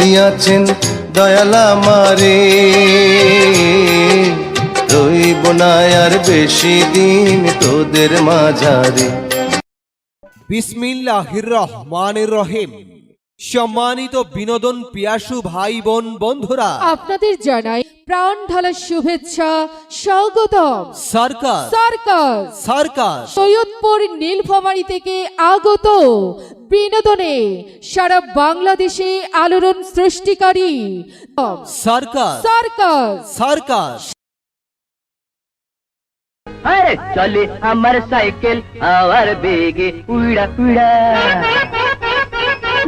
দিয়াছেন দয়াল আমারে, রইব না আর বেশি দিন তোদের মাঝারে। বিসমিল্লাহির রহমানির রহিম। সম্মানিত বিনোদন পিয়াসু ভাই বোন বন্ধুরা, আপনাদের জানাই প্রাণ ঢালা শুভেচ্ছা, স্বাগতম। Circus circus circus Saidpur Nilphamari থেকে আগত বিনোদনে সারা বাংলাদেশে আলোড়ন সৃষ্টিকারী সার্কাস সার্কাস সার্কাস। আরে চলে আমার সাইকেল আওয়ার বেগে উড়া উড়া,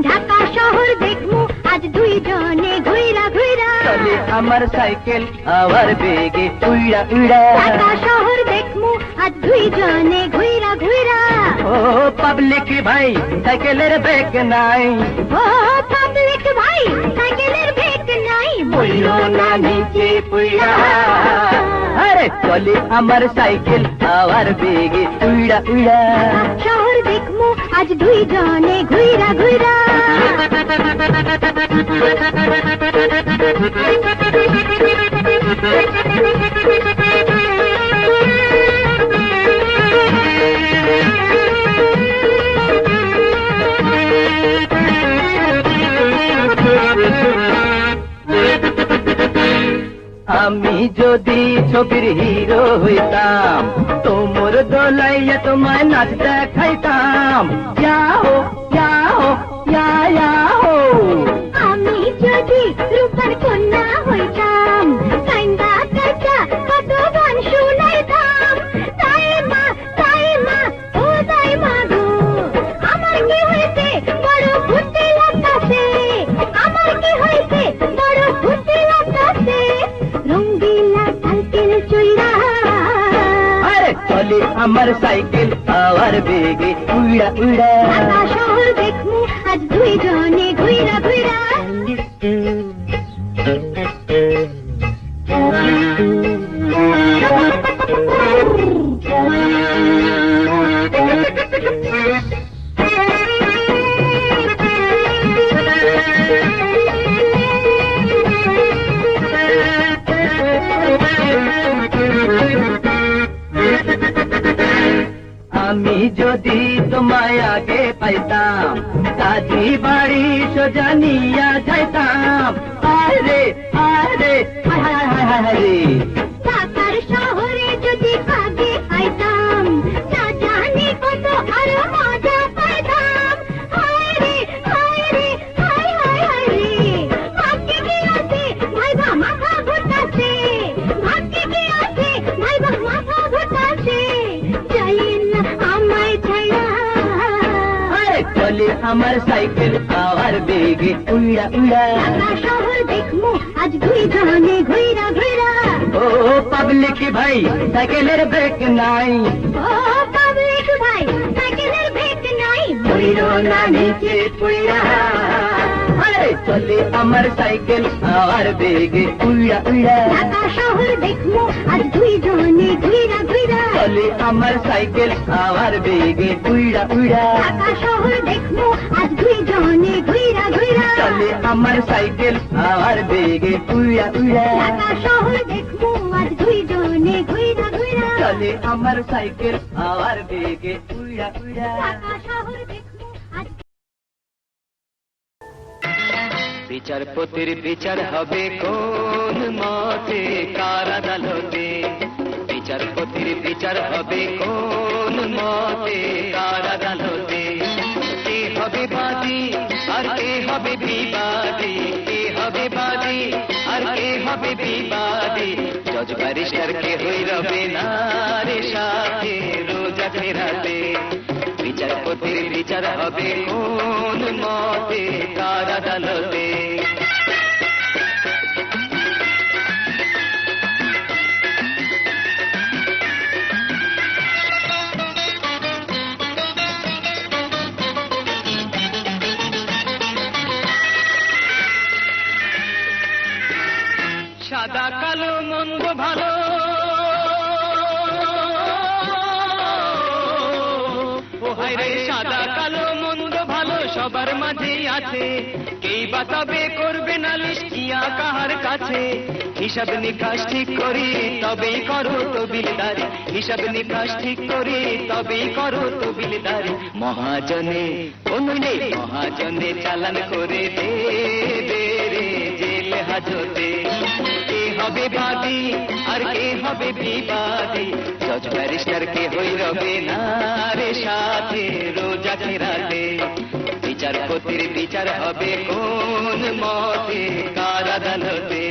ঢাকা শহর দেখমু আজ দুইজনে ঘুইরা ঘুইরা, চলে আমার সাইকেল আওয়ার বেগে উড়া উড়া। ঢাকা শহর দেখমু আজ দুইজনে ঘুইরা ঘুইরা। ও পাবলিক ভাই সাইকেলের ব্রেক নাই, ও পাবলিক ভাই সাইকেলের ব্রেক নাই, বইলো না নিচে পুইরা। আরে চলে আমার সাইকেল আওয়ার বেগে উড়া উড়া, ঢাকা শহর দেখমু আজ দুইজনে ঘুইরা ঘুইরা। আমি যদি ছবির হিরো হইতাম, তোমর দোলাইয়া তোমায় নাচ দেখাইতাম। যাও যাও যাও, আমি যদি রূপার কন্যা হইতাম, কাইন্দা কাইন্দা কত গান শুনাইতাম। তাই মা ও তাই মা গো, আমার কি হইছে বড় ফুর্তি লাগতাছে, আমার কি হইছে বড় ফুর্তি লাগতাছে। রঙ্গিলা সাইকেল চইরা, আরে চলে আমার সাইকেল আওয়ার বেগে উড়া উড়া। ঢাকা শহর দেখমু আজ দুইজনে ঘুইরা ঘুইরা। আমি যদি তোমায় আগে পাইতাম, কাজী বাড়ি সোজা নিয়া যাইতাম। আরে আরে হায় হায় হায় হায় রে, ঢাকার শহরে যদি আগে আইতাম, না জানি কত আরো মজা পাইতাম। হায় রে হায় রে হায় হায় হায় রে, ভাগ্যে কি আছে ভাইবা মাথা ঘুরতাছে, ভাগ্যে কি আছে ভাইবা মাথা ঘুরতাছে। যাইয়েন না আমায় ছাইড়া, আরে চলে আমার সাইকেল আওয়ার বেগে উড়া উড়া। ঢাকা শহর দেখমু আজ দুইজনে ঘুইরা ঘুইরা। ও পাবলিক ভাই সাইকেলের ব্রেক নাই, ও পাবলিক ভাই সাইকেলের ব্রেক নাই, বইলো না নিচে পুইরা। আরে চলে আমার সাইকেল আওয়ার বেগে উড়া উড়া, ঢাকা শহর দেখমু আজ দুইজনে ঘুইরা ঘুইরা। চলে আমার সাইকেল আওয়ার বেগে উড়া উড়া। ঢাকা শহর দেখমু আজ দুইজনে ঘুইরা ঘুইরা। চলে আমার সাইকেল আওয়ার বেগে উড়া উড়া। ঢাকা শহর দেখমু আজ দুইজনে ঘুইরা ঘুইরা। চলে আমার সাইকেল আওয়ার বেগে উড়া উড়া। ঢাকা শহর দেখমু আজ। বিচারপতির বিচার হবে কোন মতে, কার আদালতে? বিচারপতির বিচার হবে কোন মতে, কার আদালতে? কে হবে বাদী আর কে হবে বিবাদী, কে হবে বাদী আর কে হবে বিবাদী? জজ ব্যারিস্টার কে হই রবে না রে সাথে রোজা ফেরাতে। বিচারপতির বিচার হবে কোন মতে, কার আদালতে? সাদা কালো মন্দ ভালো, ও হায় রে সাদা কালো মন্দ ভালো সবার মাঝেই আছে। কেই বা তবে করবে নালিশ কিয়া কাহার কাছে হিসাব নিকাশ ঠিক করি তবেই করো তবিলদারি হিসাব নিকাশ ঠিক করি তবেই করো তবিলদারি মহাজনে নইলে মহাজনে চালান করে দে দে রে জেল হাজতে কে হবে বাদী আর কে হবে বিবাদী জজ ব্যারিস্টার কে হই রবে না রে সাথে রোজা রাতে বিচারপতির বিচার হবে কোন মতে কার আদালতে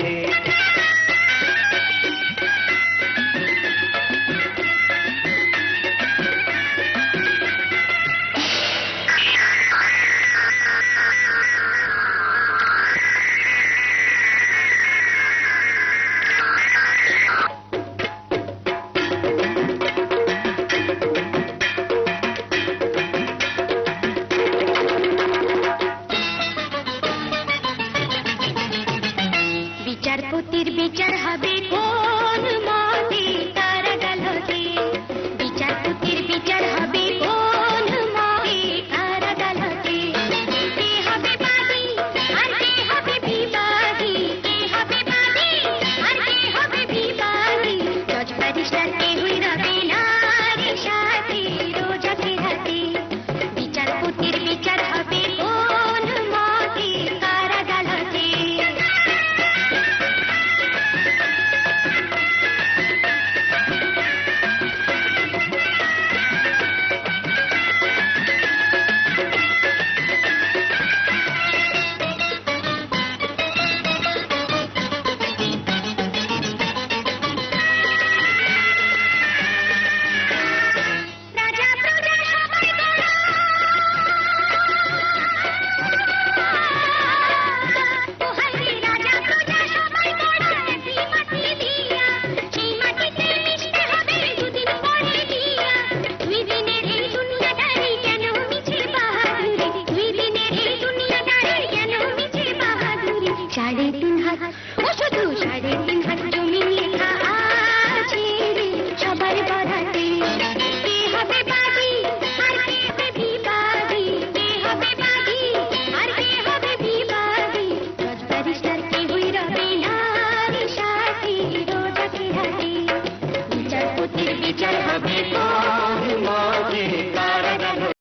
বিচারপতির বিচার হবে কোন